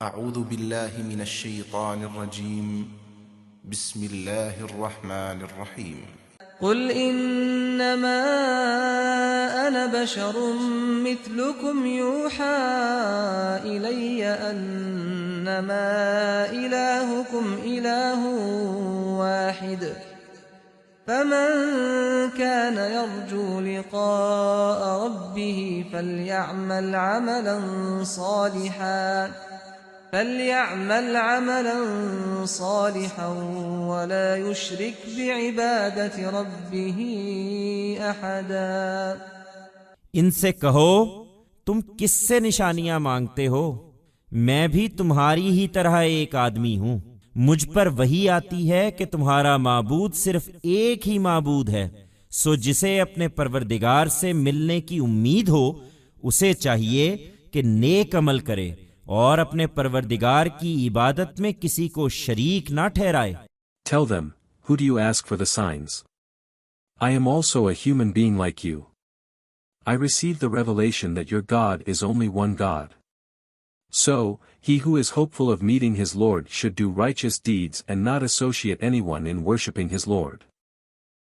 अऊज़ु बिल्लाहि मिनश शैतानिर रजीम बिस्मिल्लाहिर रहमानिर रहीम कुल इन्नमा अना बशरुम मिथलुकुम यूहा इलय्या अन्नमा इलाहुकुम इलाहुन वाहिद फमन कान यर्जू लिक़ाअ रब्बिहि فليعمل عملا صالحا ولا يشرك بعبادة ربه أحدا। इनसे कहो, तुम किससे निशानियां मांगते हो? मैं भी तुम्हारी ही तरह एक आदमी हूं। मुझ पर वही आती है कि तुम्हारा माबूद सिर्फ एक ही माबूद है। सो जिसे अपने परवरदिगार से मिलने की उम्मीद हो, उसे चाहिए कि नेक अमल करे और अपने परवरदिगार की इबादत में किसी को शरीक ना ठहराए। Tell them, who do you ask for the signs? I am also a human being like you. I received the revelation that your God is only one God. So, he who is hopeful of meeting his Lord should do righteous deeds and not associate anyone in worshipping his Lord.